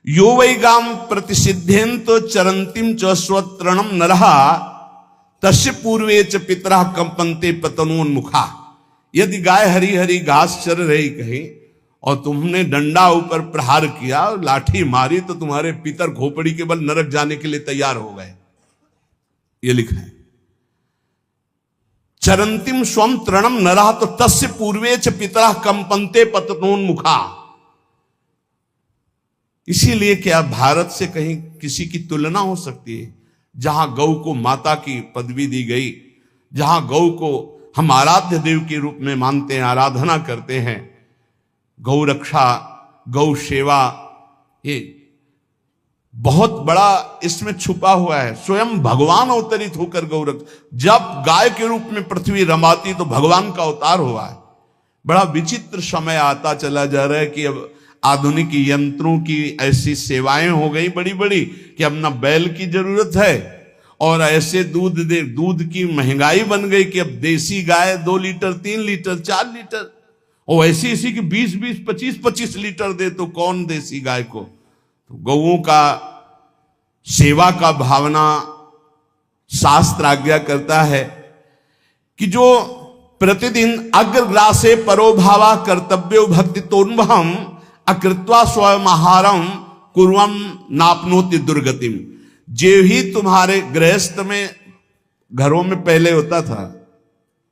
यो वै गाम प्रतिसिद्धेन तो चरंतिम च स्वतरणम नरहा तस्य पूर्वे च पितरा कंपनते पतनोन्मुखा। यदि गाय हरी हरी घास चर रही कहीं और तुमने डंडा ऊपर प्रहार किया और लाठी मारी तो तुम्हारे पितर खोपड़ी के बल नरक जाने के लिए तैयार हो गए। ये लिखा है चरंतिम स्वम तृणम नरः तो तस्य पूर्वे च पितरा कंपनते पतनोन्मुखा। इसीलिए क्या भारत से कहीं किसी की तुलना हो सकती है जहां गौ को माता की पदवी दी गई, जहां गौ को हम आराध्य देव के रूप में मानते हैं, आराधना करते हैं। गौ रक्षा, गौ सेवा, ये बहुत बड़ा इसमें छुपा हुआ है। स्वयं भगवान अवतरित होकर गौ जब गाय के रूप में पृथ्वी रमाती तो भगवान का अवतार हुआ है। बड़ा विचित्र समय आता चला जा रहा है कि अब आधुनिक यंत्रों की ऐसी सेवाएं हो गई बड़ी बड़ी कि अब ना बैल की जरूरत है और ऐसे दूध की महंगाई बन गई कि अब देसी गाय 2 लीटर 3 लीटर 4 लीटर और ऐसी ऐसी कि 20-20 25-25 लीटर दे तो कौन देसी गाय को। तो गौओं का सेवा का भावना शास्त्र आज्ञा करता है कि जो प्रतिदिन अग्रग्रासे परोभावा कर्तव्यो भक्ति तोन्वहम अकृत्वा स्वयं आहारम कुर्वम नापनोति दुर्गतिम। जे ही तुम्हारे गृहस्थ में घरों में पहले होता था,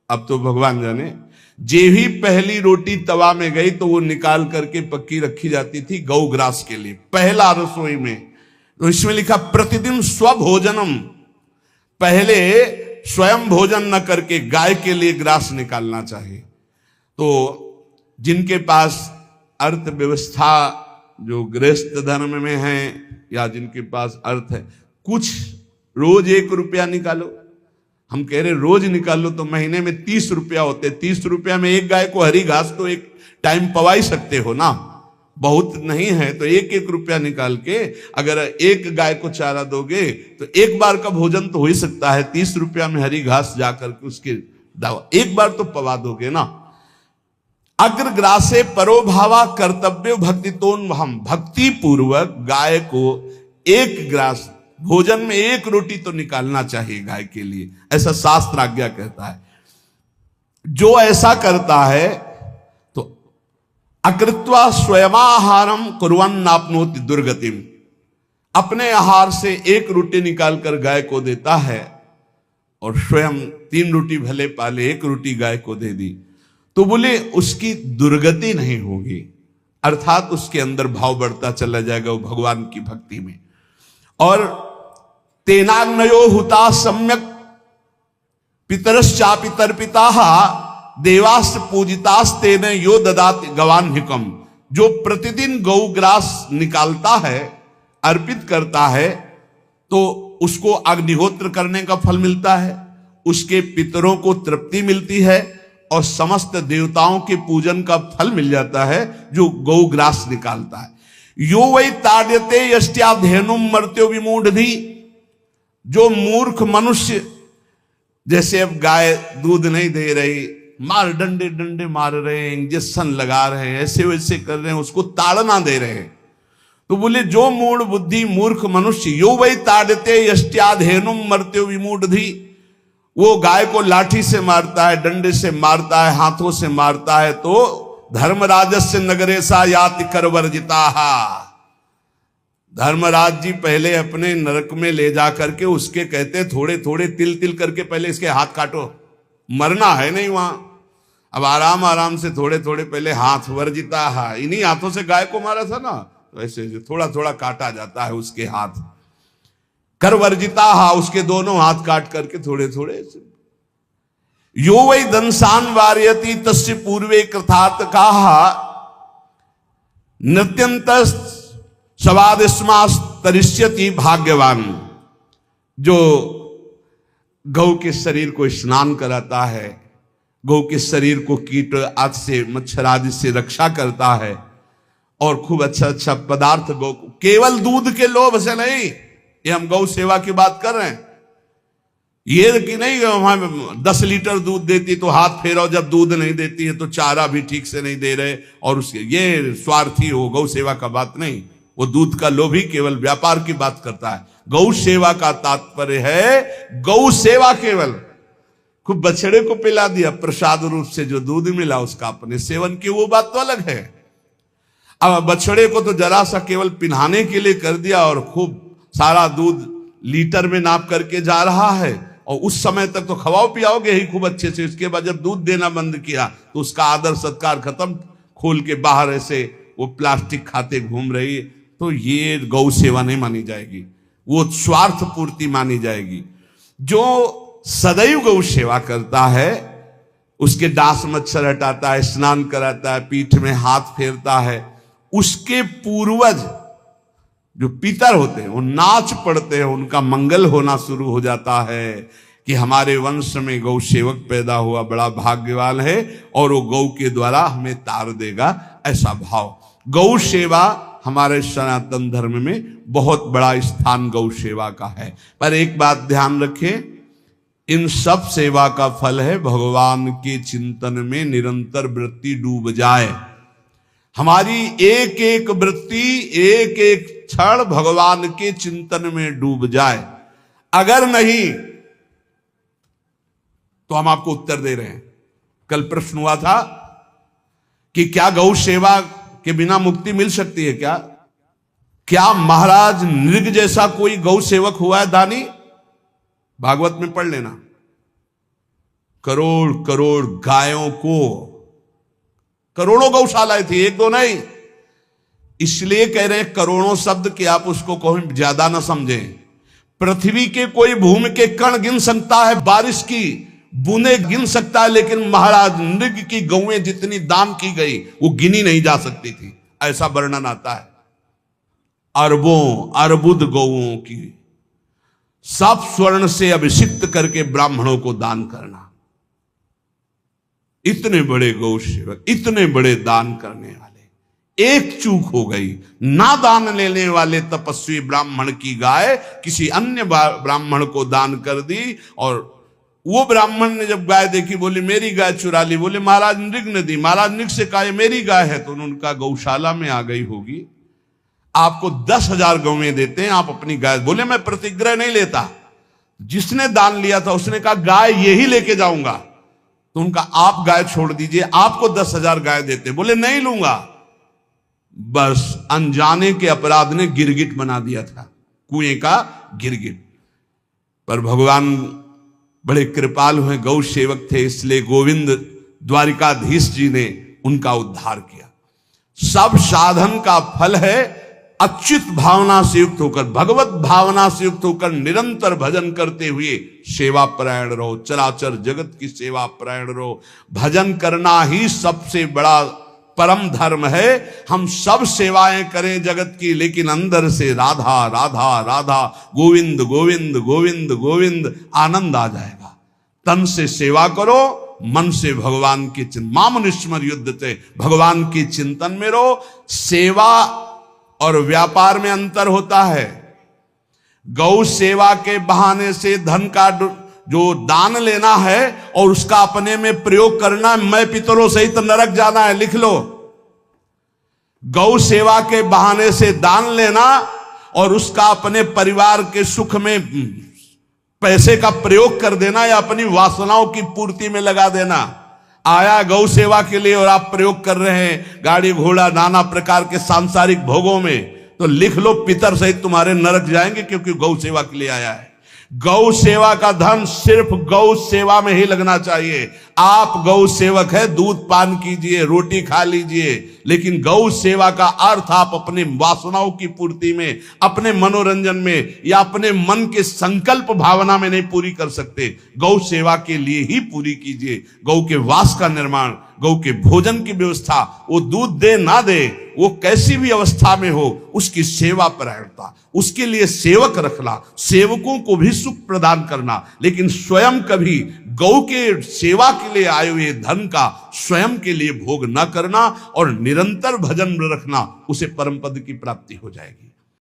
अब तो भगवान जाने, जे ही पहली रोटी तवा में गई तो वो निकाल करके पक्की रखी जाती थी गौग्रास के लिए, पहला रसोई में। तो इसमें लिखा प्रतिदिन स्वभोजनम, पहले स्वयं भोजन न करके गाय के लिए ग्रास निकालना चाहिए। तो जिनके पास अर्थव्यवस्था जो गृहस्थ धर्म में है या जिनके पास अर्थ है, कुछ रोज 1 रुपया निकालो। हम कह रहे रोज निकालो तो महीने में 30 रुपया होते। 30 रुपया में एक गाय को हरी घास तो एक टाइम पवा ही सकते हो ना, बहुत नहीं है तो 1-1 रुपया निकाल के अगर एक गाय को चारा दोगे तो एक बार का भोजन तो हो ही सकता है। 30 रुपया में हरी घास जाकर के उसके एक बार तो पवा दोगे ना। अग्रग्रासे परोभावा कर्तव्य भक्ति तोन्वहम, भक्ति पूर्वक गाय को 1 ग्रास भोजन में 1 रोटी तो निकालना चाहिए गाय के लिए, ऐसा शास्त्र आज्ञा कहता है। जो ऐसा करता है तो अकृत्वा स्वयमाहारम कुर्वन् नाप्नोति दुर्गतिम, अपने आहार से 1 रोटी निकालकर गाय को देता है और स्वयं 3 रोटी भले पाले 1 रोटी गाय को दे दी तो बोले उसकी दुर्गति नहीं होगी, अर्थात उसके अंदर भाव बढ़ता चला जाएगा वो भगवान की भक्ति में। और तेनाग्नयो हुता सम्यक पितरश्चा पितर्पिता देवास्त पूजितास्तेन यो ददाति गवान्हिकम। जो प्रतिदिन गौग्रास निकालता है, अर्पित करता है, तो उसको अग्निहोत्र करने का फल मिलता है, उसके पितरों को तृप्ति मिलती है और समस्त देवताओं के पूजन का फल मिल जाता है जो गौग्रास निकालता है। यो वै ताड्यते यष्ट्याधेनुम मर्त्यो विमूढ़धि। जो मूर्ख मनुष्य, जैसे अब गाय दूध नहीं दे रही, मार डंडे डंडे मार रहे हैं, इंजेक्शन लगा रहे हैं, ऐसे वैसे कर रहे हैं, उसको ताड़ना दे रहे हैं, तो बोले जो मूढ़ बुद्धि मूर्ख मनुष्य, यो वै ताड्यते यष्ट्याधेनुम मर्त्यो विमूढ़धि, वो गाय को लाठी से मारता है, डंडे से मारता है, हाथों से मारता है, तो धर्मराजस्य नगरे सा याति करवर्जिता। धर्मराज जी पहले अपने नरक में ले जा करके उसके कहते थोड़े थोड़े तिल तिल करके पहले इसके हाथ काटो, मरना है नहीं वहां, अब आराम आराम से थोड़े थोड़े पहले हाथ वर्जिता। इन्हीं हाथों से गाय को मारा था ना, तो ऐसे थोड़ा थोड़ा काटा जाता है उसके हाथ, कर वर्जिता, उसके दोनों हाथ काट करके थोड़े थोड़े। यो वै दंसान वार्यति तस्य पूर्वे कृतार्थ का नृत्यंत सवादिस्मास तरिष्यति भाग्यवान। जो गौ के शरीर को स्नान कराता है, गौ के शरीर को कीट आदि से मच्छर आदि से रक्षा करता है और खूब अच्छा अच्छा पदार्थ गौ को, केवल दूध के लोभ से नहीं, ये हम गौ सेवा की बात कर रहे हैं, ये कि नहीं वहां 10 लीटर दूध देती तो हाथ फेरो, जब दूध नहीं देती है तो चारा भी ठीक से नहीं दे रहे और उसके ये स्वार्थी हो, गौ सेवा का बात नहीं, वो दूध का लोभी केवल व्यापार की बात करता है। गौ सेवा का तात्पर्य है गौ सेवा केवल। खूब बछड़े को पिला दिया प्रसाद रूप से, जो दूध मिला उसका अपने सेवन की, वो बात तो अलग है। अब बछड़े को तो जरा सा केवल पिन्हाने के लिए कर दिया और खूब सारा दूध लीटर में नाप करके जा रहा है, और उस समय तक तो खवाओ पियाओगे ही खूब अच्छे से। उसके बाद जब दूध देना बंद किया तो उसका आदर सत्कार खत्म, खोल के बाहर ऐसे वो प्लास्टिक खाते घूम रही है, तो ये गौ सेवा नहीं मानी जाएगी, वो स्वार्थ पूर्ति मानी जाएगी। जो सदैव गौ सेवा करता है, उसके डांस मच्छर हटाता है, स्नान कराता है, पीठ में हाथ फेरता है, उसके पूर्वज जो पितर होते हैं वो नाच पड़ते हैं, उनका मंगल होना शुरू हो जाता है कि हमारे वंश में गौ सेवक पैदा हुआ, बड़ा भाग्यवान है और वो गौ के द्वारा हमें तार देगा, ऐसा भाव। गौ सेवा हमारे सनातन धर्म में बहुत बड़ा स्थान गौ सेवा का है। पर एक बात ध्यान रखें, इन सब सेवा का फल है भगवान के चिंतन में निरंतर वृत्ति डूब जाए। हमारी एक एक वृत्ति, एक एक क्षण भगवान के चिंतन में डूब जाए। अगर नहीं तो हम आपको उत्तर दे रहे हैं। कल प्रश्न हुआ था कि क्या गौ सेवा के बिना मुक्ति मिल सकती है? क्या महाराज नृग जैसा कोई गौ सेवक हुआ है दानी? भागवत में पढ़ लेना। करोड़ करोड़ गायों को, करोड़ों गौशालाएं थी, एक दो नहीं। इसलिए कह रहे हैं करोड़ों शब्द कि आप उसको कहीं ज्यादा ना समझें। पृथ्वी के कोई भूमि के कण गिन सकता है, बारिश की बूंदे गिन सकता है, लेकिन महाराज नृग की गौएं जितनी दान की गई वो गिनी नहीं जा सकती थी, ऐसा वर्णन आता है। अरबों अर्बुद गौओं की सब स्वर्ण से अभिषिक्त करके ब्राह्मणों को दान करना। इतने बड़े गौ सेवक, इतने बड़े दान करने वाले, एक चूक हो गई, ना दान लेने वाले तपस्वी ब्राह्मण की गाय किसी अन्य ब्राह्मण को दान कर दी, और वो ब्राह्मण ने जब गाय देखी बोली मेरी गाय चुरा ली। बोले महाराज नृग ने दी। महाराज नृग से कहा मेरी गाय है, तो उनका गौशाला में आ गई होगी, आपको 10,000 गौवें देते हैं, आप अपनी गाय। बोले मैं प्रतिग्रह नहीं लेता। जिसने दान लिया था उसने कहा गाय यही लेके जाऊंगा, तो उनका आप गाय छोड़ दीजिए, आपको 10,000 गाय देते। बोले नहीं लूंगा। बस अनजाने के अपराध ने गिरगिट बना दिया था, कुएं का गिरगिट। पर भगवान बड़े कृपालु हैं, गौ सेवक थे, इसलिए गोविंद द्वारिकाधीश जी ने उनका उद्धार किया। सब साधन का फल है अच्युत भावना से युक्त होकर, भगवत भावना से युक्त होकर निरंतर भजन करते हुए सेवा परायण रहो, चराचर जगत की सेवा परायण रहो। भजन करना ही सबसे बड़ा परम धर्म है। हम सब सेवाएं करें जगत की, लेकिन अंदर से राधा राधा राधा, गोविंद गोविंद गोविंद गोविंद, आनंद आ जाएगा। तन से सेवा करो, मन से भगवान के चिंतन, मामनुष्मर युद्ध से भगवान के चिंतन में रहो। सेवा और व्यापार में अंतर होता है। गौ सेवा के बहाने से धन का जो दान लेना है और उसका अपने में प्रयोग करना, मैं पितरों सहित नरक जाना है, लिख लो। गौ सेवा के बहाने से दान लेना और उसका अपने परिवार के सुख में पैसे का प्रयोग कर देना या अपनी वासनाओं की पूर्ति में लगा देना। आया गौ सेवा के लिए और आप प्रयोग कर रहे हैं गाड़ी घोड़ा नाना प्रकार के सांसारिक भोगों में, तो लिख लो पितर सहित तुम्हारे नरक जाएंगे, क्योंकि गौ सेवा के लिए आया है। गौ सेवा का धन सिर्फ गौ सेवा में ही लगना चाहिए। आप गौ सेवक है, दूध पान कीजिए, रोटी खा लीजिए, लेकिन गौ सेवा का अर्थ आप अपने वासनाओं की पूर्ति में, अपने मनोरंजन में या अपने मन के संकल्प भावना में नहीं पूरी कर सकते। गौ सेवा के लिए ही पूरी कीजिए। गौ के वास का निर्माण, गौ के भोजन की व्यवस्था, वो दूध दे ना दे, वो कैसी भी अवस्था में हो, उसकी सेवा परायणता, उसके लिए सेवक रखना, सेवकों को भी सुख प्रदान करना, लेकिन स्वयं कभी गौ के सेवा के लिए आए हुए धन का स्वयं के लिए भोग न करना और निरंतर भजन रखना, उसे परम पद की प्राप्ति हो जाएगी।